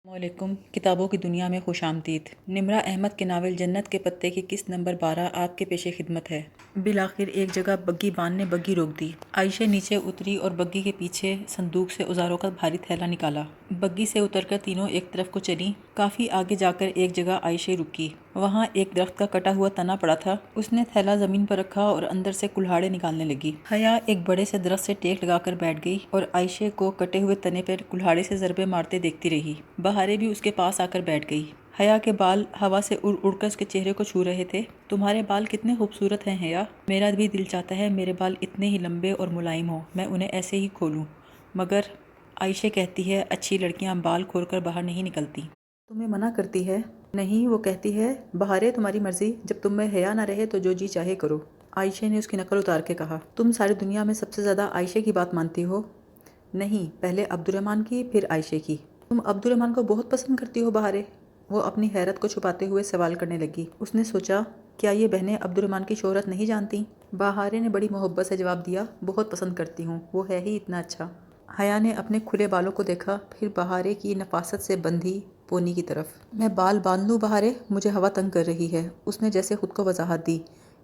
السلام علیکم۔ کتابوں کی دنیا میں خوش آمدید۔ نمرہ احمد کے ناول جنت کے پتے کی قسط نمبر 12 آپ کے پیش خدمت ہے۔ بالآخر ایک جگہ بگی بان نے بگی روک دی۔ عائشہ نیچے اتری اور بگی کے پیچھے صندوق سے اوزاروں کا بھاری تھیلا نکالا۔ بگی سے اتر کر تینوں ایک طرف کو چلیں۔ کافی آگے جا کر ایک جگہ عائشہ رکی۔ وہاں ایک درخت کا کٹا ہوا تنا پڑا تھا۔ اس نے تھیلا زمین پر رکھا اور اندر سے کلہاڑے نکالنے لگی۔ حیا ایک بڑے سے درخت سے ٹیک لگا کر بیٹھ گئی اور عائشہ کو کٹے ہوئے تنے پر کلہاڑے سے ضربے مارتے دیکھتی رہی۔ بہارے بھی اس کے پاس آ کر بیٹھ گئی۔ حیا کے بال ہوا سے اڑ اڑ کر اس کے چہرے کو چھو رہے تھے۔ تمہارے بال کتنے خوبصورت ہیں حیا۔ میرا بھی دل چاہتا ہے میرے بال اتنے ہی لمبے اور ملائم ہوں، میں انہیں ایسے ہی کھولوں، مگر عائشہ کہتی ہے اچھی لڑکیاں بال کھول کر باہر نہیں نکلتی۔ تمہیں منع کرتی ہے؟ نہیں، وہ کہتی ہے بہارے تمہاری مرضی، جب تم میں حیا نہ رہے تو جو جی چاہے کرو۔ عائشہ نے اس کی نقل اتار کے کہا، تم ساری دنیا میں سب سے زیادہ عائشہ کی بات مانتی ہو؟ نہیں، پہلے عبد الرحمن کی، پھر عائشہ کی۔ تم عبد الرحمن کو بہت پسند کرتی ہو بہارے؟ وہ اپنی حیرت کو چھپاتے ہوئے سوال کرنے لگی۔ اس نے سوچا کیا یہ بہنیں عبد الرحمن کی شہرت نہیں جانتیں؟ بہارے نے بڑی محبت سے جواب دیا، بہت پسند کرتی ہوں، وہ ہے ہی اتنا اچھا۔ حیا نے اپنے کھلے بالوں کو دیکھا، پھر بہارے کی نفاست سے بندھی پونی کی طرف۔ میں بال باندھ لوں بہارے، مجھے ہوا تنگ کر رہی ہے۔ اس نے جیسے خود کو وضاحت دی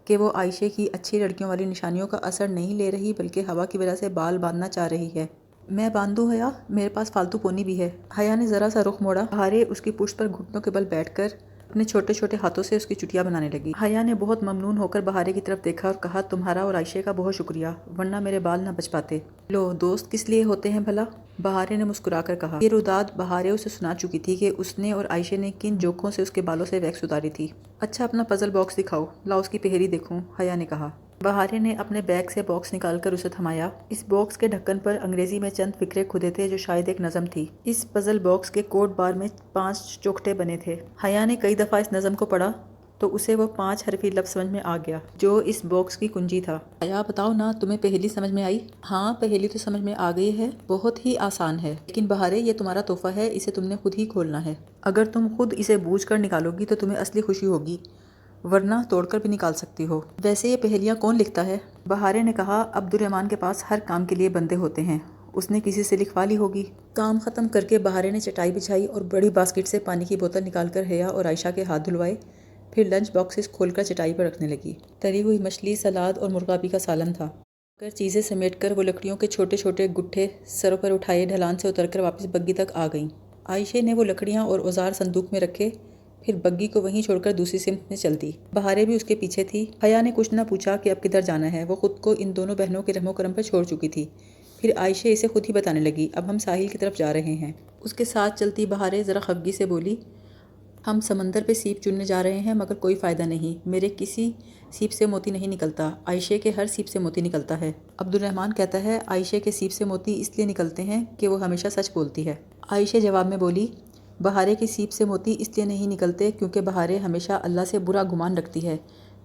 کہ وہ عائشہ کی اچھی لڑکیوں والی نشانیوں کا اثر نہیں لے رہی بلکہ ہوا کی وجہ سے بال باندھنا چاہ رہی ہے۔ میں باندھوں حیا، میرے پاس فالتو پونی بھی ہے۔ حیا نے ذرا سا رخ موڑا۔ بہارے اس کی پشت پر گھٹنوں کے بل بیٹھ کر اپنے چھوٹے چھوٹے ہاتھوں سے اس کی چٹیاں بنانے لگی۔ حیا نے بہت ممنون ہو کر بہارے کی طرف دیکھا اور کہا تمہارا اور عائشہ کا بہت شکریہ، ورنہ میرے بال نہ بچ پاتے۔ لو، دوست کس لیے ہوتے ہیں بھلا؟ بہارے نے مسکرا کر کہا۔ یہ روداد بہارے اسے سنا چکی تھی کہ اس نے اور عائشہ نے کن جوکھوں سے اس کے بالوں سے ویکس اتاری تھی۔ اچھا اپنا پزل باکس دکھاؤ، لاؤ اس کی پہری دیکھوں، حیا نے کہا۔ بہارے نے اپنے بیگ سے باکس نکال کر اسے تھمایا۔ اس باکس کے ڈھکن پر انگریزی میں چند فقرے کھدے تھے جو شاید ایک نظم تھی۔ اس پزل باکس کے کوڈ بار میں 5 چوکھٹے بنے تھے۔ حیا نے کئی دفعہ اس نظم کو پڑھا تو اسے وہ 5 حرفی لفظ سمجھ میں آ گیا جو اس باکس کی کنجی تھا۔ حیا بتاؤ نا، تمہیں پہیلی سمجھ میں آئی؟ ہاں، پہیلی تو سمجھ میں آ گئی ہے، بہت ہی آسان ہے، لیکن بہارے یہ تمہارا تحفہ ہے، اسے تم نے خود ہی کھولنا ہے۔ اگر تم خود اسے بوجھ کر نکالو گی تو تمہیں اصلی خوشی ہوگی، ورنہ توڑ کر بھی نکال سکتی ہو۔ ویسے یہ پہیلیاں کون لکھتا ہے؟ بہارے نے کہا، عبد الرحمن کے پاس ہر کام کے لیے بندے ہوتے ہیں، اس نے کسی سے لکھوا لی ہوگی۔ کام ختم کر کے بہارے نے چٹائی بچھائی اور بڑی باسکٹ سے پانی کی بوتل نکال کر حیا اور عائشہ کے ہاتھ دھلوائے، پھر لنچ باکسز کھول کر چٹائی پر رکھنے لگی۔ تلی ہوئی مچھلی، سلاد اور مرغابی کا سالن تھا۔ اگر چیزیں سمیٹ کر وہ لکڑیوں کے چھوٹے چھوٹے گٹھے سروں پر اٹھائے ڈھلان سے اتر کر واپس بگی تک آ گئیں۔ عائشہ نے وہ لکڑیاں اور اوزار صندوق میں رکھے، پھر بگی کو وہیں چھوڑ کر دوسری سمت میں چل دی۔ بہارے بھی اس کے پیچھے تھی۔ حیا نے کچھ نہ پوچھا کہ اب کدھر جانا ہے، وہ خود کو ان دونوں بہنوں کے رحم و کرم پر چھوڑ چکی تھی۔ پھر عائشہ اسے خود ہی بتانے لگی، اب ہم ساحل کی طرف جا رہے ہیں۔ اس کے ساتھ چلتی بہارے ذرا خفگی سے بولی، ہم سمندر پہ سیپ چننے جا رہے ہیں مگر کوئی فائدہ نہیں، میرے کسی سیپ سے موتی نہیں نکلتا، عائشہ کے ہر سیپ سے موتی نکلتا ہے۔ عبد الرحمن کہتا ہے عائشہ کے سیپ سے موتی اس لیے نکلتے ہیں کہ وہ ہمیشہ سچ بولتی ہے۔ عائشہ جواب میں بولی، بہارے کی سیپ سے موتی اس لیے نہیں نکلتے کیونکہ بہارے ہمیشہ اللہ سے برا گمان رکھتی ہے،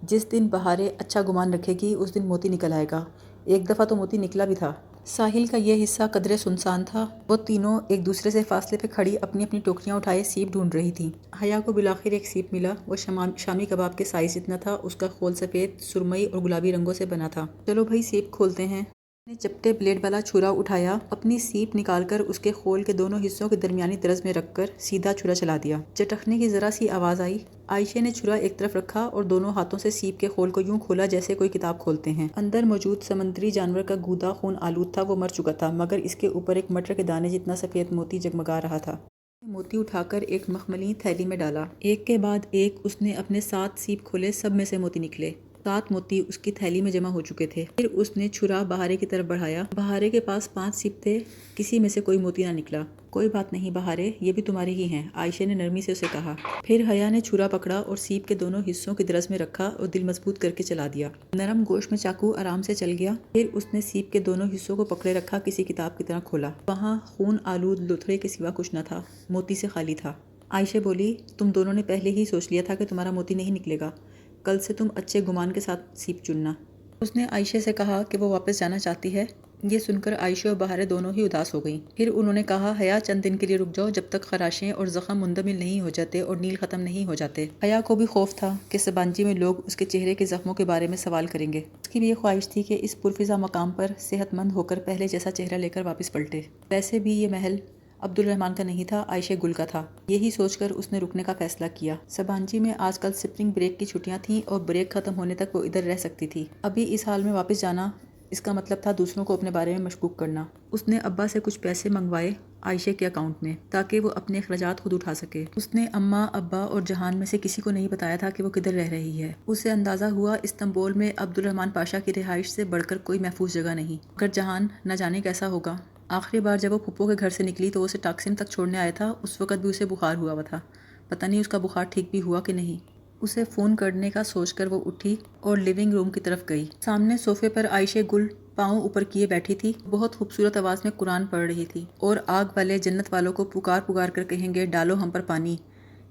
جس دن بہارے اچھا گمان رکھے گی اس دن موتی نکل آئے گا۔ ایک دفعہ تو موتی نکلا بھی تھا۔ ساحل کا یہ حصہ قدرے سنسان تھا۔ وہ تینوں ایک دوسرے سے فاصلے پہ کھڑی اپنی اپنی ٹوکریاں اٹھائے سیپ ڈھونڈ رہی تھیں۔ حیا کو بالآخر ایک سیپ ملا، وہ شامی کباب کے سائز جتنا تھا، اس کا خول سفید، سرمئی اور گلابی رنگوں سے بنا تھا۔ چلو بھئی سیپ کھولتے ہیں۔ نے چپٹے بلیڈ والا چھرا اٹھایا، اپنی سیپ نکال کر اس کے خول کے دونوں حصوں کے درمیانی طرز میں رکھ کر سیدھا چھرا چلا دیا۔ چٹکنے کی ذرا سی آواز آئی۔ عائشہ نے چھرا ایک طرف رکھا اور دونوں ہاتھوں سے سیپ کے خول کو یوں کھولا جیسے کوئی کتاب کھولتے ہیں۔ اندر موجود سمندری جانور کا گودا خون آلود تھا، وہ مر چکا تھا، مگر اس کے اوپر ایک مٹر کے دانے جتنا سفید موتی جگمگا رہا تھا۔ موتی اٹھا کر ایک مخملی تھیلی میں ڈالا۔ ایک کے بعد ایک اس نے اپنے 7 سیپ کھولے، سب میں سے موتی نکلے۔ 7 موتی اس کی تھیلی میں جمع ہو چکے تھے۔ پھر اس نے چھرا بہارے کی طرف بڑھایا۔ بہارے کے پاس 5 سیپ تھے، کسی میں سے کوئی موتی نہ نکلا۔ کوئی بات نہیں بہارے، یہ بھی تمہارے ہی ہیں، عائشہ نے نرمی سے اسے کہا۔ پھر حیا نے چھرا پکڑا اور سیپ کے دونوں حصوں کی درز میں رکھا اور دل مضبوط کر کے چلا دیا۔ نرم گوشت میں چاقو آرام سے چل گیا۔ پھر اس نے سیپ کے دونوں حصوں کو پکڑے رکھا، کسی کتاب کی طرح کھولا۔ وہاں خون آلود لوتھڑے کے سوا کچھ نہ تھا، موتی سے خالی تھا۔ عائشہ بولی، تم دونوں نے پہلے ہی سوچ لیا تھا کہ تمہارا موتی نہیں نکلے گا، کل سے تم اچھے گمان کے ساتھ سیپ چننا۔ اس نے عائشہ سے کہا کہ وہ واپس جانا چاہتی ہے۔ یہ سن کر عائشہ اور بہارے دونوں ہی اداس ہو گئیں۔ پھر انہوں نے کہا، حیا چند دن کے لیے رک جاؤ جب تک خراشیں اور زخم مندمل نہیں ہو جاتے اور نیل ختم نہیں ہو جاتے۔ حیا کو بھی خوف تھا کہ سبانجی میں لوگ اس کے چہرے کے زخموں کے بارے میں سوال کریں گے۔ اس کی بھی یہ خواہش تھی کہ اس پرفضا مقام پر صحت مند ہو کر پہلے جیسا چہرہ لے کر واپس پلٹے۔ ویسے بھی یہ محل عبدالرحمن کا نہیں تھا، عائشہ گل کا تھا۔ یہی سوچ کر اس نے رکنے کا فیصلہ کیا۔ سبانجی میں آج کل سپرنگ بریک کی چھٹیاں تھیں اور بریک ختم ہونے تک وہ ادھر رہ سکتی تھی۔ ابھی اس حال میں واپس جانا اس کا مطلب تھا دوسروں کو اپنے بارے میں مشکوک کرنا۔ اس نے ابا سے کچھ پیسے منگوائے عائشہ کے اکاؤنٹ میں، تاکہ وہ اپنے اخراجات خود اٹھا سکے۔ اس نے اماں، ابا اور جہان میں سے کسی کو نہیں بتایا تھا کہ وہ کدھر رہ رہی ہے۔ اسے اندازہ ہوا استنبول میں عبدالرحمن پاشا کی رہائش سے بڑھ کر کوئی محفوظ جگہ نہیں، مگر جہان نہ جانے کیسا ہوگا۔ آخری بار جب وہ پھپھو کے گھر سے نکلی تو وہ اسے ٹاکسن تک چھوڑنے آیا تھا، اس وقت بھی اسے بخار ہوا تھا۔ پتہ نہیں اس کا بخار ٹھیک بھی ہوا کہ نہیں۔ اسے فون کرنے کا سوچ کر وہ اٹھی اور لیونگ روم کی طرف گئی۔ سامنے صوفے پر عائشہ گل پاؤں اوپر کیے بیٹھی تھی، بہت خوبصورت آواز میں قرآن پڑھ رہی تھی، اور آگ والے جنت والوں کو پکار پکار کر کہیں گے ڈالو ہم پر پانی،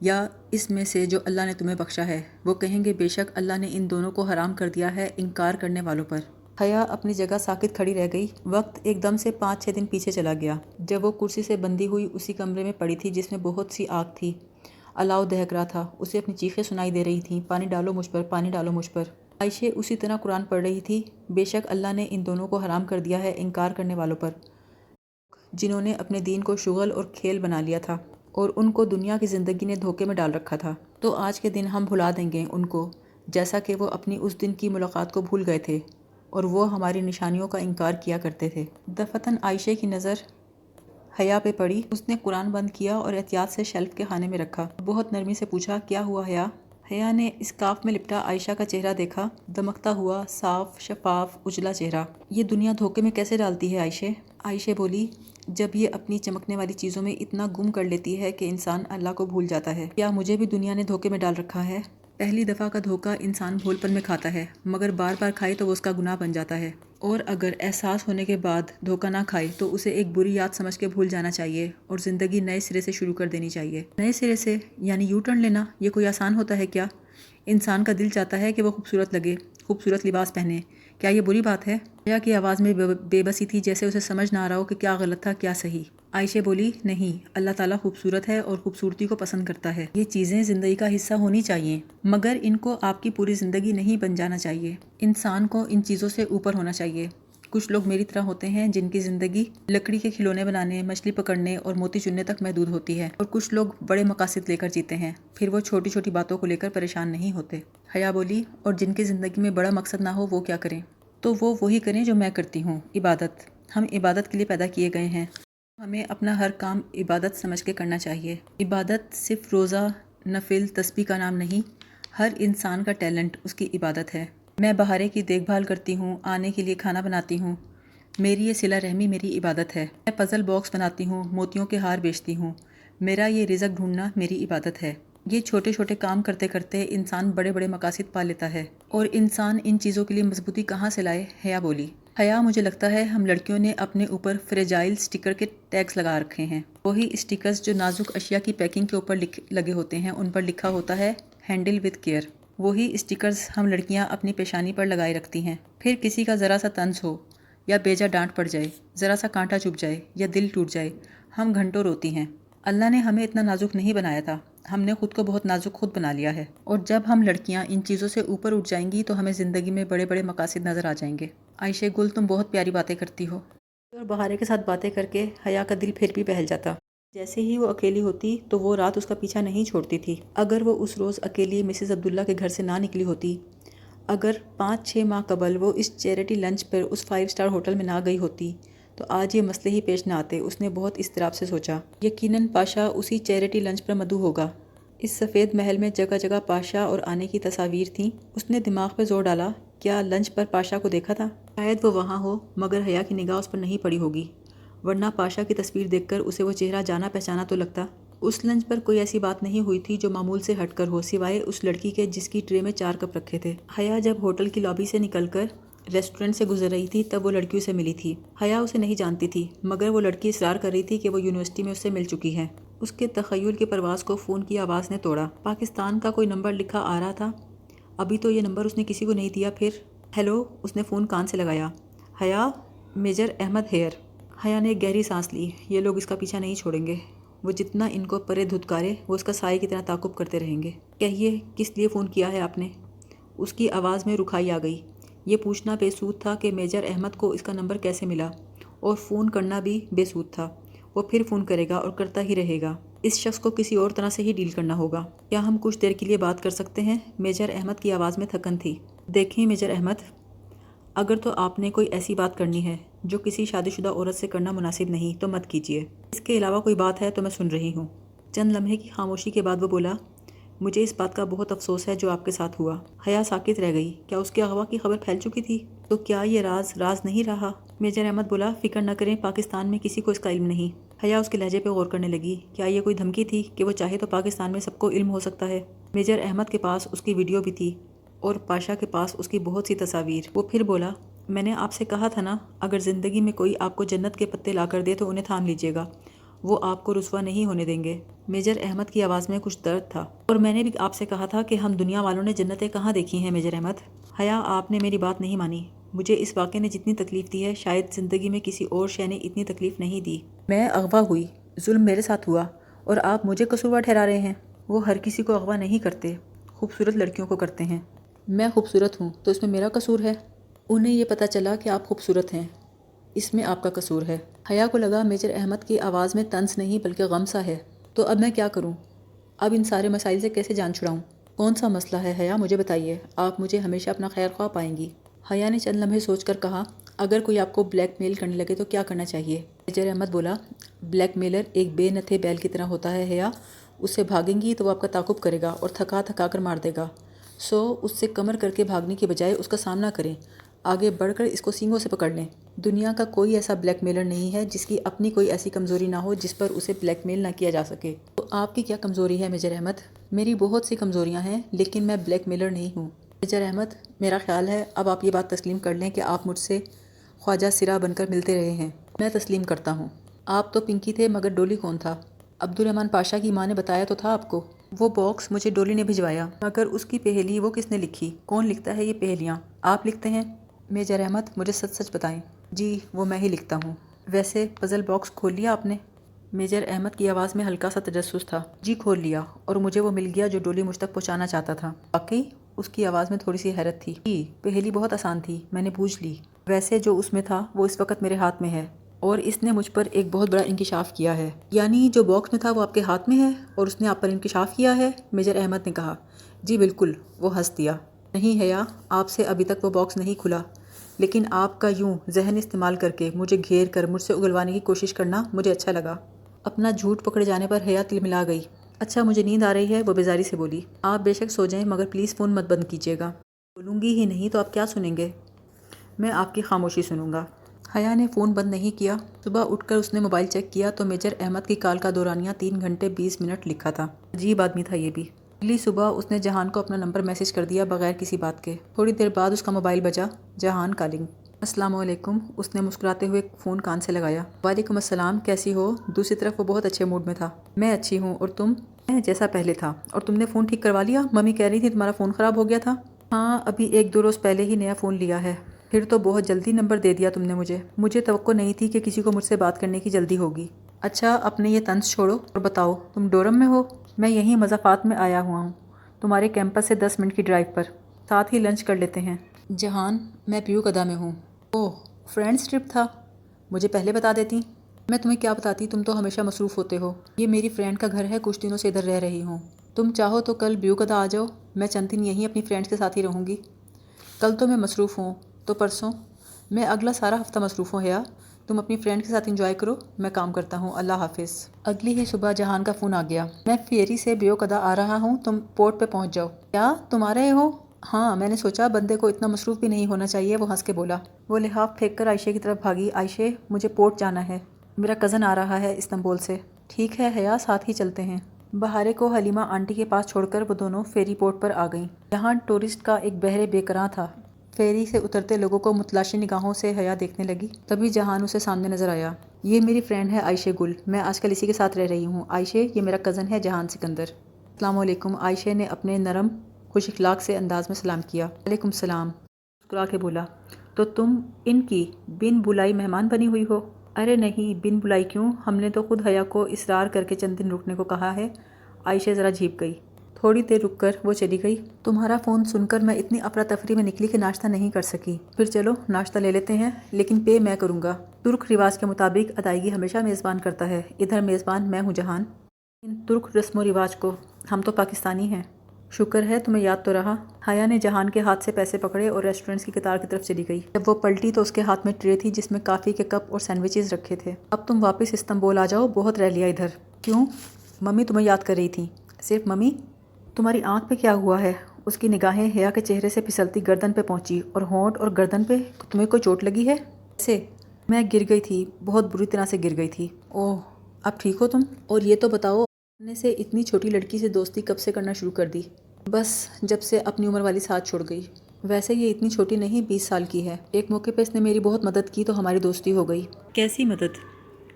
یا اس میں سے جو اللہ نے تمہیں بخشا ہے۔ وہ کہیں گے بے شک اللہ نے ان دونوں کو حرام کر دیا ہے انکار کرنے والوں پر۔ حیا اپنی جگہ ساکت کھڑی رہ گئی۔ وقت ایک دم سے 5-6 دن پیچھے چلا گیا، جب وہ کرسی سے بندھی ہوئی اسی کمرے میں پڑی تھی جس میں بہت سی آگ تھی۔ الاؤ دہک رہا تھا، اسے اپنی چیخیں سنائی دے رہی تھیں، پانی ڈالو مجھ پر، پانی ڈالو مجھ پر۔ عائشہ اسی طرح قرآن پڑھ رہی تھی، بے شک اللہ نے ان دونوں کو حرام کر دیا ہے انکار کرنے والوں پر، جنہوں نے اپنے دین کو شغل اور کھیل بنا لیا تھا اور ان کو دنیا کی زندگی نے دھوکے میں ڈال رکھا تھا۔ تو آج کے دن ہم بھلا دیں گے ان کو، جیسا کہ وہ اپنی اس دن کی ملاقات کو بھول گئے تھے اور وہ ہماری نشانیوں کا انکار کیا کرتے تھے۔ دفتن عائشہ کی نظر حیا پہ پڑی۔ اس نے قرآن بند کیا اور احتیاط سے شیلف کے خانے میں رکھا۔ بہت نرمی سے پوچھا، کیا ہوا حیا؟ حیا نے اسکارف میں لپٹا عائشہ کا چہرہ دیکھا، دمکتا ہوا، صاف، شفاف، اجلا چہرہ۔ یہ دنیا دھوکے میں کیسے ڈالتی ہے عائشہ؟ عائشہ بولی، جب یہ اپنی چمکنے والی چیزوں میں اتنا گم کر لیتی ہے کہ انسان اللہ کو بھول جاتا ہے۔ کیا مجھے بھی دنیا نے دھوکے میں ڈال رکھا ہے؟ پہلی دفعہ کا دھوکہ انسان بھول پن میں کھاتا ہے، مگر بار بار کھائے تو وہ اس کا گناہ بن جاتا ہے، اور اگر احساس ہونے کے بعد دھوکہ نہ کھائے تو اسے ایک بری یاد سمجھ کے بھول جانا چاہیے اور زندگی نئے سرے سے شروع کر دینی چاہیے۔ نئے سرے سے یعنی یو ٹرن لینا، یہ کوئی آسان ہوتا ہے کیا؟ انسان کا دل چاہتا ہے کہ وہ خوبصورت لگے، خوبصورت لباس پہنے، کیا یہ بری بات ہے؟ حیا کی آواز میں بے بسی تھی، جیسے اسے سمجھ نہ آ رہا ہو کہ کیا غلط تھا کیا صحیح۔ عائشہ بولی، نہیں، اللہ تعالیٰ خوبصورت ہے اور خوبصورتی کو پسند کرتا ہے۔ یہ چیزیں زندگی کا حصہ ہونی چاہیے، مگر ان کو آپ کی پوری زندگی نہیں بن جانا چاہیے۔ انسان کو ان چیزوں سے اوپر ہونا چاہیے۔ کچھ لوگ میری طرح ہوتے ہیں جن کی زندگی لکڑی کے کھلونے بنانے، مچھلی پکڑنے اور موتی چننے تک محدود ہوتی ہے، اور کچھ لوگ بڑے مقاصد لے کر جیتے ہیں، پھر وہ چھوٹی چھوٹی باتوں کو لے کر پریشان نہیں ہوتے۔ حیا بولی، اور جن کی زندگی میں بڑا مقصد نہ ہو وہ کیا کریں؟ تو وہ وہی کریں جو میں کرتی ہوں، عبادت۔ ہم عبادت کے لیے پیدا کیے گئے ہیں، ہمیں اپنا ہر کام عبادت سمجھ کے کرنا چاہیے۔ عبادت صرف روزہ، نفل، تسبیح کا نام نہیں، ہر انسان کا ٹیلنٹ اس کی عبادت ہے۔ میں بہارے کی دیکھ بھال کرتی ہوں، آنے کے لیے کھانا بناتی ہوں، میری یہ صلہ رحمی میری عبادت ہے۔ میں پزل باکس بناتی ہوں، موتیوں کے ہار بیچتی ہوں، میرا یہ رزق ڈھونڈنا میری عبادت ہے۔ یہ چھوٹے چھوٹے کام کرتے کرتے انسان بڑے بڑے مقاصد پا لیتا ہے، اور انسان ان چیزوں کے لیے مضبوطی کہاں سے لائے؟ حیا بولی۔ حیا، مجھے لگتا ہے ہم لڑکیوں نے اپنے اوپر فریجائل سٹیکر کے ٹیگز لگا رکھے ہیں، وہی سٹیکرز جو نازک اشیاء کی پیکنگ کے اوپر لگے ہوتے ہیں، ان پر لکھا ہوتا ہے ہینڈل وتھ کیئر۔ وہی سٹیکرز ہم لڑکیاں اپنی پیشانی پر لگائے رکھتی ہیں، پھر کسی کا ذرا سا طنز ہو یا بیجا ڈانٹ پڑ جائے، ذرا سا کانٹا چبھ جائے یا دل ٹوٹ جائے، ہم گھنٹوں روتی ہیں۔ اللہ نے ہمیں اتنا نازک نہیں بنایا تھا، ہم نے خود کو بہت نازک خود بنا لیا ہے، اور جب ہم لڑکیاں ان چیزوں سے اوپر اٹھ جائیں گی تو ہمیں زندگی میں بڑے بڑے مقاصد نظر آ جائیں گے۔ عائشہ گل، تم بہت پیاری باتیں کرتی ہو۔ اور بہارے کے ساتھ باتیں کر کے حیا کا دل پھر بھی بہل جاتا۔ جیسے ہی وہ اکیلی ہوتی تو وہ رات اس کا پیچھا نہیں چھوڑتی تھی۔ اگر وہ اس روز اکیلی مسز عبداللہ کے گھر سے نہ نکلی ہوتی، اگر 5-6 ماہ قبل وہ اس چیریٹی لنچ پر اس 5 اسٹار ہوٹل میں نہ گئی ہوتی تو آج یہ مسئلے ہی پیش نہ آتے۔ اس نے بہت اضطراب سے سوچا، یقیناً پاشا اسی چیریٹی لنچ پر مدعو ہوگا۔ اس سفید محل میں جگہ جگہ پاشا اور آنے کی تصاویر تھیں۔ اس نے دماغ پہ زور ڈالا، کیا لنچ پر پاشا کو دیکھا تھا؟ شاید وہ وہاں ہو، مگر حیا کی نگاہ اس پر نہیں پڑی ہوگی، ورنہ پاشا کی تصویر دیکھ کر اسے وہ چہرہ جانا پہچانا تو لگتا۔ اس لنچ پر کوئی ایسی بات نہیں ہوئی تھی جو معمول سے ہٹ کر ہو، سوائے اس لڑکی کے جس کی ٹرے میں 4 کپ رکھے تھے۔ حیا جب ہوٹل کی لابی سے نکل کر ریسٹورنٹ سے گزر رہی تھی تب وہ لڑکیوں سے ملی تھی۔ حیا اسے نہیں جانتی تھی، مگر وہ لڑکی اصرار کر رہی تھی کہ وہ یونیورسٹی میں اس سے مل چکی ہے۔ اس کے تخیل کی پرواز کو فون کی آواز نے توڑا۔ پاکستان کا کوئی نمبر لکھا آ رہا تھا، ابھی تو یہ نمبر اس نے کسی کو نہیں دیا۔ پھر ہیلو، اس نے فون کان سے لگایا۔ حیا، میجر احمد ہیئر۔ حیا نے ایک گہری سانس لی، یہ لوگ اس کا پیچھا نہیں چھوڑیں گے، وہ جتنا ان کو پرے دھتکارے وہ اس کا سائے کی طرح تعاقب کرتے رہیں گے۔ کہیے، کس لیے فون کیا ہے آپ نے؟ اس کی آواز میں رکھائی آ گئی۔ یہ پوچھنا بے سود تھا کہ میجر احمد کو اس کا نمبر کیسے ملا، اور فون کرنا بھی بے سود تھا۔ وہ پھر فون کرے گا اور کرتا ہی رہے گا۔ اس شخص کو کسی اور طرح سے ہی ڈیل کرنا ہوگا۔ کیا ہم کچھ دیر کے لیے بات کر سکتے ہیں؟ میجر احمد کی آواز میں تھکن تھی۔ دیکھیں میجر احمد، اگر تو آپ نے کوئی ایسی بات کرنی ہے جو کسی شادی شدہ عورت سے کرنا مناسب نہیں تو مت کیجیے۔ اس کے علاوہ کوئی بات ہے تو میں سن رہی ہوں۔ چند لمحے کی خاموشی کے بعد وہ بولا، مجھے اس بات کا بہت افسوس ہے جو آپ کے ساتھ ہوا۔ حیا ساکت رہ گئی۔ کیا اس کے اغوا کی خبر پھیل چکی تھی؟ تو کیا یہ راز نہیں رہا؟ میجر احمد بولا، فکر نہ کریں، پاکستان میں کسی کو اس کا علم نہیں۔ حیا اس کے لہجے پہ غور کرنے لگی۔ کیا یہ کوئی دھمکی تھی کہ وہ چاہے تو پاکستان میں سب کو علم ہو سکتا ہے؟ میجر احمد کے پاس اس کی ویڈیو بھی تھی اور پاشا کے پاس اس کی بہت سی تصاویر۔ وہ پھر بولا، میں نے آپ سے کہا تھا نا، اگر زندگی میں کوئی آپ کو جنت کے پتے لا کر دے تو انہیں تھام لیجیے گا، وہ آپ کو رسوا نہیں ہونے دیں گے۔ میجر احمد کی آواز میں کچھ درد تھا۔ اور میں نے بھی آپ سے کہا تھا کہ ہم دنیا والوں نے جنتیں کہاں دیکھی ہیں میجر احمد؟ حیا، آپ نے میری بات نہیں مانی۔ مجھے اس واقعے نے جتنی تکلیف دی ہے شاید زندگی میں کسی اور شے نے اتنی تکلیف نہیں دی۔ میں اغوا ہوئی، ظلم میرے ساتھ ہوا اور آپ مجھے قصوروار ٹھہرا رہے ہیں۔ وہ ہر کسی کو اغوا نہیں کرتے، خوبصورت لڑکیوں کو کرتے ہیں۔ میں خوبصورت ہوں تو اس میں میرا قصور ہے؟ انہیں یہ پتہ چلا کہ آپ خوبصورت ہیں، اس میں آپ کا قصور ہے۔ حیا کو لگا میجر احمد کی آواز میں طنز نہیں بلکہ غم سا ہے۔ تو اب میں کیا کروں؟ اب ان سارے مسائل سے کیسے جان چھڑاؤں؟ کون سا مسئلہ ہے حیا، مجھے بتائیے، آپ مجھے ہمیشہ اپنا خیر خواہ پائیں گی۔ حیا نے چند لمحے سوچ کر کہا، اگر کوئی آپ کو بلیک میل کرنے لگے تو کیا کرنا چاہیے؟ میجر احمد بولا، بلیک میلر ایک بے نتھے بیل کی طرح ہوتا ہے حیا، اس سے بھاگیں گی تو وہ آپ کا تعاقب کرے گا اور تھکا کر مار دے گا۔ اس سے کمر کر کے بھاگنے کی بجائے اس کا سامنا کریں، آگے بڑھ کر اس کو سینگوں سے پکڑ لیں۔ دنیا کا کوئی ایسا بلیک میلر نہیں ہے جس کی اپنی کوئی ایسی کمزوری نہ ہو جس پر اسے بلیک میل نہ کیا جا سکے۔ تو آپ کی کیا کمزوری ہے میجر احمد؟ میری بہت سی کمزوریاں ہیں لیکن میں بلیک میلر نہیں ہوں۔ میجر احمد، میرا خیال ہے اب آپ یہ بات تسلیم کر لیں کہ آپ مجھ سے خواجہ سرا بن کر ملتے رہے ہیں۔ میں تسلیم کرتا ہوں۔ آپ تو پنکی تھے مگر ڈولی کون تھا؟ عبدالرحمن پاشا کی ماں نے بتایا تو تھا آپ کو۔ وہ باکس مجھے ڈولی نے بھجوایا، مگر اس کی پہیلی وہ کس نے لکھی؟ کون لکھتا ہے یہ پہیلیاں؟ آپ لکھتے ہیں؟ میجر احمد، مجھے سچ بتائیں۔ جی، وہ میں ہی لکھتا ہوں۔ ویسے پزل باکس کھول لیا آپ نے؟ میجر احمد کی آواز میں ہلکا سا تجسس تھا۔ جی کھول لیا، اور مجھے وہ مل گیا جو ڈولی مجھ تک پہنچانا چاہتا تھا۔ واقعی؟ اس کی آواز میں تھوڑی سی حیرت تھی۔ جی، پہیلی بہت آسان تھی، میں نے بوجھ لی۔ ویسے جو اس میں تھا وہ اس وقت میرے ہاتھ میں ہے اور اس نے مجھ پر ایک بہت بڑا انکشاف کیا ہے۔ یعنی جو باکس میں تھا وہ آپ کے ہاتھ میں ہے اور اس نے آپ پر انکشاف کیا ہے؟ میجر احمد نے کہا۔ جی بالکل، وہ ہنس دیا۔ نہیں حیا، آپ سے ابھی تک وہ باکس نہیں کھلا، لیکن آپ کا یوں ذہن استعمال کر کے مجھے گھیر کر مجھ سے اگلوانے کی کوشش کرنا مجھے اچھا لگا۔ اپنا جھوٹ پکڑے جانے پر حیا تلملا گئی۔ اچھا، مجھے نیند آ رہی ہے، وہ بیزاری سے بولی۔ آپ بے شک سو جائیں مگر پلیز فون مت بند کیجیے گا۔ بولوں گی ہی نہیں تو آپ کیا سنیں گے؟ میں آپ کی خاموشی سنوں گا۔ حیا نے فون بند نہیں کیا۔ صبح اٹھ کر اس نے موبائل چیک کیا تو میجر احمد کی کال کا دورانیہ 3 گھنٹے 20 منٹ لکھا تھا۔ عجیب آدمی تھا یہ بھی۔ اگلی صبح اس نے جہان کو اپنا نمبر میسج کر دیا بغیر کسی بات کے۔ تھوڑی دیر بعد اس کا موبائل بجا۔ جہان کالنگ۔ السلام علیکم، اس نے مسکراتے ہوئے فون کان سے لگایا۔ وعلیکم السلام، کیسی ہو؟ دوسری طرف وہ بہت اچھے موڈ میں تھا۔ میں اچھی ہوں، اور تم؟ میں جیسا پہلے تھا۔ اور تم نے فون ٹھیک کروا لیا؟ ممی کہہ رہی تھی تمہارا فون خراب ہو گیا تھا۔ ہاں، ابھی 1-2 روز پہلے ہی نیا فون لیا ہے۔ پھر تو بہت جلدی نمبر دے دیا تم نے مجھے توقع نہیں تھی کہ کسی کو مجھ سے بات کرنے کی جلدی ہوگی۔ اچھا، اپنے یہ طنز چھوڑو اور بتاؤ، تم ڈورم میں ہو؟ میں یہیں مضافات میں آیا ہوا ہوں، تمہارے کیمپس سے 10 منٹ کی ڈرائیو پر، ساتھ ہی لنچ کر لیتے ہیں۔ جہان، میں پیو کدا میں ہوں۔ اوہ، فرینڈس ٹرپ تھا، مجھے پہلے بتا دیتی۔ میں تمہیں کیا بتاتی، تم تو ہمیشہ مصروف ہوتے ہو۔ یہ میری فرینڈ کا گھر ہے، کچھ دنوں سے ادھر رہ رہی ہوں۔ تم چاہو تو کل بیو کدا آ جاؤ، میں چند دن یہیں اپنی فرینڈس کے ساتھ ہی رہوں گی۔ کل تو میں مصروف ہوں، تو پرسوں؟ میں اگلا سارا ہفتہ مصروف ہوں حیا، تم اپنی فرینڈ کے ساتھ انجوائے کرو، میں کام کرتا ہوں، اللہ حافظ۔ اگلی ہی صبح جہان کا فون آ گیا۔ میں فیری سے بیو کدا آ رہا ہوں، تم پورٹ پہ پہنچ جاؤ۔ کیا تم آ رہے ہو؟ ہاں، میں نے سوچا بندے کو اتنا مصروف بھی نہیں ہونا چاہیے، وہ ہنس کے بولا۔ وہ لحاف پھینک کر عائشہ کی طرف بھاگی۔ عائشہ، مجھے پورٹ جانا ہے، میرا کزن آ رہا ہے استنبول سے۔ ٹھیک ہے حیا، ساتھ ہی چلتے ہیں۔ بہارے کو حلیمہ آنٹی کے پاس چھوڑ کر وہ دونوں فیری پورٹ پر آ گئیں۔ یہاں ٹورسٹ کا ایک بحر بے کراں تھا۔ فیری سے اترتے لوگوں کو متلاشی نگاہوں سے حیا دیکھنے لگی۔ تبھی جہان اسے سامنے نظر آیا۔ یہ میری فرینڈ ہے عائشہ گل، میں آج کل اسی کے ساتھ رہ رہی ہوں۔ عائشہ، یہ میرا کزن ہے جہان سکندر۔ السلام علیکم، عائشہ نے اپنے نرم خوش اخلاق سے انداز میں سلام کیا۔ وعلیکم السلام، مسکرا کے بولا۔ تو تم ان کی بن بلائی مہمان بنی ہوئی ہو؟ ارے نہیں، بن بلائی کیوں، ہم نے تو خود حیا کو اصرار کر کے چند دن رکنے کو کہا ہے۔ عائشہ ذرا جھیپ گئی۔ تھوڑی دیر رک کر وہ چلی گئی۔ تمہارا فون سن کر میں اتنی افراتفری میں نکلی کہ ناشتہ نہیں کر سکی۔ پھر چلو ناشتہ لے لیتے ہیں، لیکن پے میں کروں گا۔ ترک رواج کے مطابق ادائیگی ہمیشہ میزبان کرتا ہے۔ ادھر میزبان میں ہوں جہان۔ ان ترک رسم و رواج کو ہم تو پاکستانی ہیں۔ شکر ہے تمہیں یاد تو رہا۔ حیا نے جہان کے ہاتھ سے پیسے پکڑے اور ریسٹورنٹس کی قطار کی طرف چلی گئی۔ جب وہ پلٹی تو اس کے ہاتھ میں ٹرے تھی جس میں کافی کے کپ اور سینڈوچز رکھے تھے۔ اب تم واپس استنبول آ جاؤ، بہت رہ لیا ادھر۔ کیوں؟ ممی تمہیں یاد کر رہی تھی۔ صرف ممی؟ تمہاری آنکھ پہ کیا ہوا ہے؟ اس کی نگاہیں حیا کے چہرے سے پھسلتی گردن پہ پہنچی، اور ہونٹ اور گردن پہ تمہیں کوئی چوٹ لگی ہے؟ کیسے؟ میں گر گئی تھی، بہت بری طرح سے گر گئی تھی۔ اوہ، اب ٹھیک ہو تم؟ اور یہ تو بتاؤ، نے سے اتنی چھوٹی لڑکی سے دوستی کب سے کرنا شروع کر دی؟ بس جب سے اپنی عمر والی ساتھ چھوڑ گئی۔ ویسے یہ اتنی چھوٹی نہیں، 20 سال کی ہے۔ ایک موقع پہ اس نے میری بہت مدد کی تو ہماری دوستی ہو گئی۔ کیسی مدد؟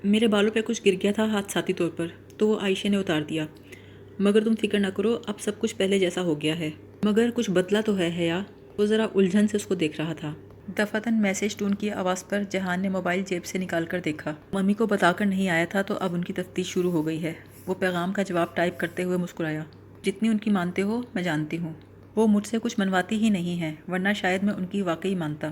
میرے بالوں پہ کچھ گر گیا تھا حادثاتی طور پر، تو وہ عائشہ نے اتار دیا۔ مگر تم فکر نہ کرو، اب سب کچھ پہلے جیسا ہو گیا ہے۔ مگر کچھ بدلا تو ہے حیا؟ وہ ذرا الجھن سے اس کو دیکھ رہا تھا۔ دفعتاً میسج ٹون کی آواز پر جہان نے موبائل جیب سے نکال کر دیکھا۔ ممی کو بتا کر نہیں آیا تھا تو اب ان کی تفتیش شروع ہو گئی ہے۔ وہ پیغام کا جواب ٹائپ کرتے ہوئے مسکرایا۔ جتنی ان کی مانتے ہو میں جانتی ہوں، وہ مجھ سے کچھ منواتی ہی نہیں ہے، ورنہ شاید میں ان کی واقعی مانتا۔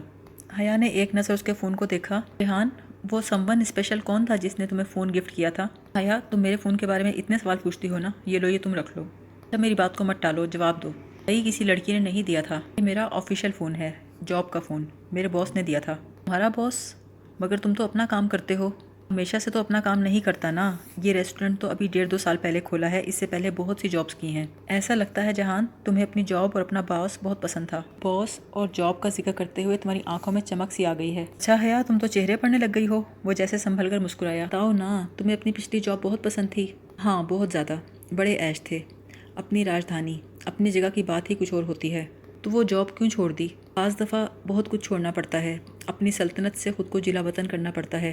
حیا نے ایک نظر اس کے فون کو دیکھا۔ جہان، وہ سمون اسپیشل کون تھا جس نے تمہیں فون گفٹ کیا تھا؟ حیا، تم میرے فون کے بارے میں اتنے سوال پوچھتی ہو نا، یہ لو، یہ تم رکھ لو۔ جب میری بات کو مت ٹالو، جواب دو۔ بھائی کسی لڑکی نے نہیں دیا تھا، یہ میرا آفیشیل فون ہے، جاب کا فون، میرے باس نے دیا تھا۔ تمہارا باس؟ مگر تم تو اپنا کام کرتے ہو۔ ہمیشہ سے تو اپنا کام نہیں کرتا نا، یہ ریسٹورنٹ تو ابھی 1.5-2 سال پہلے کھولا ہے، اس سے پہلے بہت سی جابس کی ہیں۔ ایسا لگتا ہے جہان تمہیں اپنی جاب اور اپنا باس بہت پسند تھا۔ باس اور جاب کا ذکر کرتے ہوئے تمہاری آنکھوں میں چمک سی آ گئی ہے۔ اچھا حیا، تم تو چہرے پڑھنے لگ گئی ہو۔ وہ جیسے سنبھل کر مسکرایا۔ بتاؤ نا، تمہیں اپنی پچھلی جاب بہت پسند تھی؟ ہاں بہت زیادہ، بڑے عیش تھے، اپنی راجدھانی، اپنی جگہ کی بات ہی کچھ اور ہوتی ہے۔ تو وہ جاب کیوں چھوڑ دی؟ بعض دفعہ بہت کچھ چھوڑنا پڑتا ہے، اپنی سلطنت سے خود کو جلا وطن کرنا پڑتا ہے۔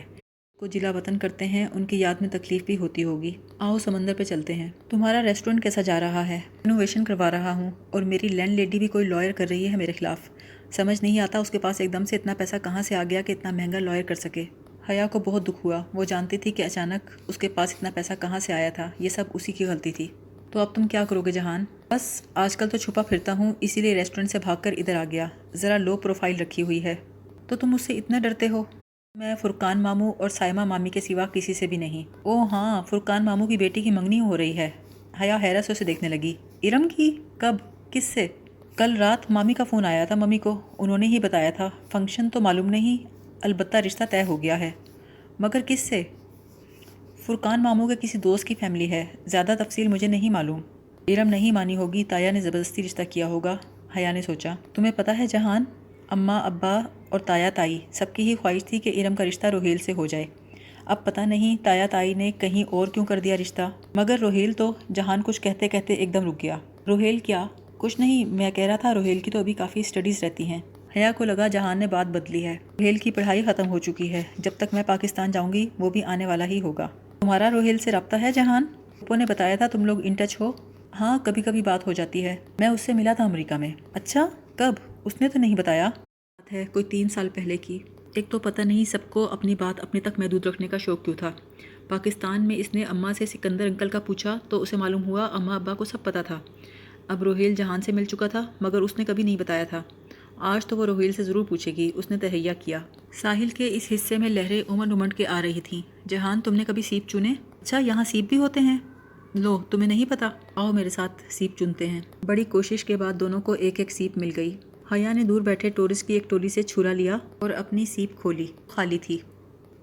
کو جلا وطن کرتے ہیں، ان کی یاد میں تکلیف بھی ہوتی ہوگی۔ آؤ سمندر پہ چلتے ہیں۔ تمہارا ریسٹورنٹ کیسا جا رہا ہے؟ رینوویشن کروا رہا ہوں، اور میری لینڈ لیڈی بھی کوئی لائر کر رہی ہے میرے خلاف۔ سمجھ نہیں آتا اس کے پاس ایک دم سے اتنا پیسہ کہاں سے آ گیا کہ اتنا مہنگا لائر کر سکے۔ حیا کو بہت دکھ ہوا، وہ جانتی تھی کہ اچانک اس کے پاس اتنا پیسہ کہاں سے آیا تھا، یہ سب اسی کی غلطی تھی۔ تو اب تم کیا کرو گے جہان؟ بس آج کل تو چھپا پھرتا ہوں، اسی لیے ریسٹورنٹ سے بھاگ کر ادھر آ گیا، ذرا لو پروفائل رکھی ہوئی ہے۔ تو تم مجھ سے اتنا ڈرتے ہو؟ میں فرقان ماموں اور سائمہ مامی کے سوا کسی سے بھی نہیں۔ اوہ ہاں، فرقان ماموں کی بیٹی کی منگنی ہو رہی ہے۔ حیا حیرت سے اسے دیکھنے لگی۔ ارم کی؟ کب؟ کس سے؟ کل رات مامی کا فون آیا تھا ممی کو، انہوں نے ہی بتایا تھا۔ فنکشن تو معلوم نہیں، البتہ رشتہ طے ہو گیا ہے۔ مگر کس سے؟ فرقان ماموں کے کسی دوست کی فیملی ہے، زیادہ تفصیل مجھے نہیں معلوم۔ ارم نہیں مانی ہوگی، تایا نے زبردستی رشتہ کیا ہوگا، حیا نے سوچا۔ تمہیں پتہ ہے جہان، اماں ابا اور تایا تائی سب کی ہی خواہش تھی کہ ارم کا رشتہ روہیل سے ہو جائے۔ اب پتہ نہیں تایا تائی نے کہیں اور کیوں کر دیا رشتہ۔ مگر روہیل تو، جہان کچھ کہتے کہتے ایک دم رک گیا۔ روہیل کیا؟ کچھ نہیں، میں کہہ رہا تھا روہیل کی تو ابھی کافی اسٹڈیز رہتی ہیں۔ حیا کو لگا جہان نے بات بدلی ہے۔ روہیل کی پڑھائی ختم ہو چکی ہے، جب تک میں پاکستان جاؤں گی وہ بھی آنے والا ہی ہوگا۔ تمہارا روہیل سے رابطہ ہے جہان؟ پپو نے بتایا تھا تم لوگ ان ٹچ ہو۔ ہاں کبھی کبھی بات ہو جاتی ہے، میں اس سے ملا تھا امریکہ میں۔ اچھا کب؟ اس نے تو نہیں بتایا۔ بات ہے کوئی 3 سال پہلے کی۔ ایک تو پتہ نہیں سب کو اپنی بات اپنے تک محدود رکھنے کا شوق کیوں تھا۔ پاکستان میں اس نے اماں سے سکندر انکل کا پوچھا تو اسے معلوم ہوا اماں ابا کو سب پتہ تھا۔ اب روہیل جہان سے مل چکا تھا، مگر اس نے کبھی نہیں بتایا تھا۔ آج تو وہ روہیل سے ضرور پوچھے گی، اس نے تہیہ کیا۔ ساحل کے اس حصے میں لہریں امنڈ امنڈ کے آ رہی تھیں۔ جہان تم نے کبھی سیپ چنے؟ اچھا یہاں سیپ بھی ہوتے ہیں؟ لو تمہیں نہیں پتا، آؤ میرے ساتھ سیپ چنتے ہیں۔ بڑی کوشش کے بعد دونوں کو ایک ایک سیپ مل گئی۔ حیا نے دور بیٹھے ٹورسٹ کی ایک ٹولی سے چھرا لیا اور اپنی سیپ کھولی، خالی تھی۔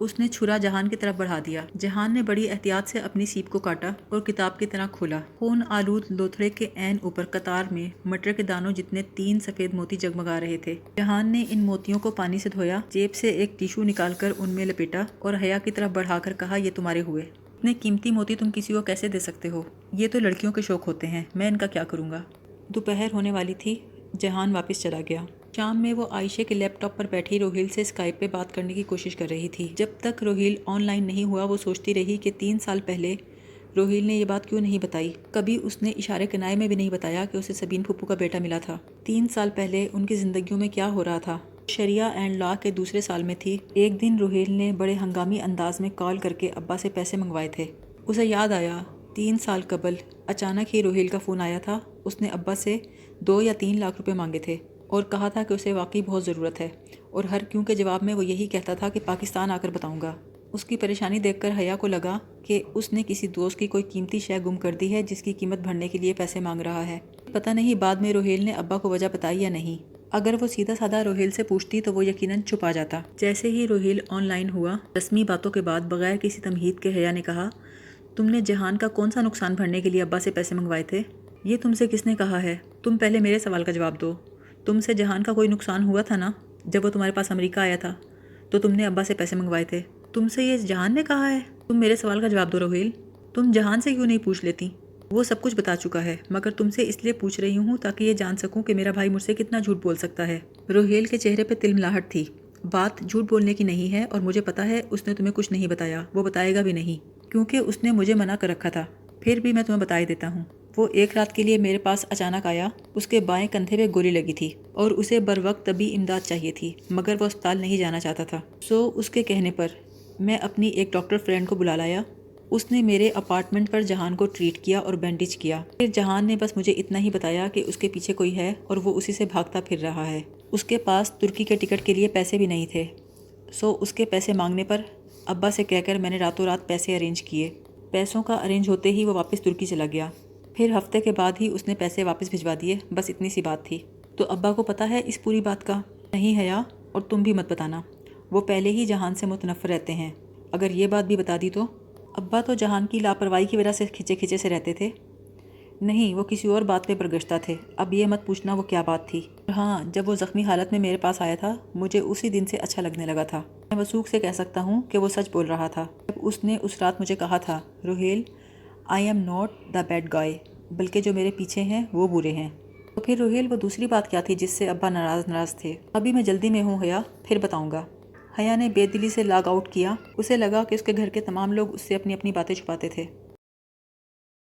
اس نے چھرا جہان کی طرف بڑھا دیا۔ جہان نے بڑی احتیاط سے اپنی سیپ کو کاٹا اور کتاب کی طرح کھولا۔ خون آلود لوتھڑے کے عین اوپر قطار میں مٹر کے دانوں جتنے 3 سفید موتی جگمگا رہے تھے۔ جہان نے ان موتیوں کو پانی سے دھویا، جیب سے ایک ٹیشو نکال کر ان میں لپیٹا اور حیا کی طرف بڑھا کر کہا، یہ تمہارے ہوئے۔ اتنے قیمتی موتی تم کسی کو کیسے دے سکتے ہو؟ یہ تو لڑکیوں کے شوق ہوتے ہیں، میں ان کا کیا کروں گا؟ دوپہر ہونے والی تھی، جہان واپس چلا گیا۔ شام میں وہ عائشہ کے لیپ ٹاپ پر بیٹھی روہیل سے اسکائپ پہ بات کرنے کی کوشش کر رہی تھی۔ جب تک روہیل آن لائن نہیں ہوا وہ سوچتی رہی کہ 3 سال پہلے روہیل نے یہ بات کیوں نہیں بتائی۔ کبھی اس نے اشارے کنائے میں بھی نہیں بتایا کہ اسے سبین پھپھو کا بیٹا ملا تھا۔ 3 سال پہلے ان کی زندگیوں میں کیا ہو رہا تھا۔ شریعہ اینڈ لا کے دوسرے سال میں تھی۔ ایک دن روہیل نے بڑے ہنگامی انداز میں کال کر کے ابا سے پیسے منگوائے تھے۔ اسے یاد آیا 3 سال قبل اچانک ہی روہیل کا فون آیا تھا۔ اس نے ابا سے 2 یا 3 لاکھ روپے مانگے تھے اور کہا تھا کہ اسے واقعی بہت ضرورت ہے، اور ہر کیوں کے جواب میں وہ یہی کہتا تھا کہ پاکستان آ کر بتاؤں گا۔ اس کی پریشانی دیکھ کر حیا کو لگا کہ اس نے کسی دوست کی کوئی قیمتی شے گم کر دی ہے جس کی قیمت بھرنے کے لیے پیسے مانگ رہا ہے۔ پتہ نہیں بعد میں روہیل نے ابا کو وجہ بتائی یا نہیں۔ اگر وہ سیدھا سادہ روہیل سے پوچھتی تو وہ یقیناً چھپا جاتا۔ جیسے ہی روہیل آن لائن ہوا، رسمی باتوں کے بعد بغیر کسی تمہید کے حیا نے کہا، تم نے جہان کا کون سا نقصان بھرنے کے لیے ابا سے پیسے منگوائے تھے؟ یہ تم سے کس نے کہا ہے؟ تم پہلے میرے سوال کا جواب دو۔ تم سے جہان کا کوئی نقصان ہوا تھا نا؟ جب وہ تمہارے پاس امریکہ آیا تھا تو تم نے ابا سے پیسے منگوائے تھے۔ تم سے یہ جہان نے کہا ہے؟ تم میرے سوال کا جواب دو روہیل۔ تم جہان سے کیوں نہیں پوچھ لیتی؟ وہ سب کچھ بتا چکا ہے، مگر تم سے اس لیے پوچھ رہی ہوں تاکہ یہ جان سکوں کہ میرا بھائی مجھ سے کتنا جھوٹ بول سکتا ہے۔ روہیل کے چہرے پہ تلملاہٹ تھی۔ بات جھوٹ بولنے کی نہیں ہے، اور مجھے پتا ہے اس نے تمہیں کچھ نہیں بتایا، وہ بتائے گا بھی نہیں، کیونکہ اس نے مجھے منع کر رکھا تھا۔ پھر بھی میں تمہیں بتا ہی دیتا ہوں، وہ ایک رات کے لیے میرے پاس اچانک آیا۔ اس کے بائیں کندھے پہ گولی لگی تھی اور اسے بروقت طبی امداد چاہیے تھی، مگر وہ اسپتال نہیں جانا چاہتا تھا۔ اس کے کہنے پر میں اپنی ایک ڈاکٹر فرینڈ کو بلا لایا۔ اس نے میرے اپارٹمنٹ پر جہان کو ٹریٹ کیا اور بینڈیج کیا۔ پھر جہان نے بس مجھے اتنا ہی بتایا کہ اس کے پیچھے کوئی ہے اور وہ اسی سے بھاگتا پھر رہا ہے۔ اس کے پاس ترکی کے ٹکٹ کے لیے پیسے بھی نہیں تھے، اس کے پیسے مانگنے پر ابا سے کہہ کر میں نے راتوں رات پیسے ارینج کیے۔ پیسوں کا ارینج ہوتے ہی وہ واپس ترکی چلا گیا۔ پھر ہفتے کے بعد ہی اس نے پیسے واپس بھجوا دیے، بس اتنی سی بات تھی۔ تو ابا کو پتہ ہے اس پوری بات کا؟ نہیں حیا، اور تم بھی مت بتانا، وہ پہلے ہی جہان سے متنفر رہتے ہیں۔ اگر یہ بات بھی بتا دی تو؟ ابا تو جہان کی لاپرواہی کی وجہ سے کھچے سے رہتے تھے۔ نہیں، وہ کسی اور بات پہ برگشتہ تھے۔ اب یہ مت پوچھنا وہ کیا بات تھی۔ ہاں، جب وہ زخمی حالت میں میرے پاس آیا تھا، مجھے اسی دن سے اچھا لگنے لگا تھا۔ میں وثوق سے کہہ سکتا ہوں کہ وہ سچ بول رہا تھا جب اس نے اس رات مجھے کہا تھا، Rohail, I am not the bad guy, بلکہ جو میرے پیچھے ہیں وہ برے ہیں۔ تو پھر روہیل وہ دوسری بات کیا تھی جس سے ابا ناراض تھے؟ ابھی میں جلدی میں ہوں حیا، پھر بتاؤں گا۔ حیا نے بے دلی سے لاگ آؤٹ کیا۔ اسے لگا کہ اس کے گھر کے تمام لوگ اس سے اپنی باتیں چھپاتے تھے۔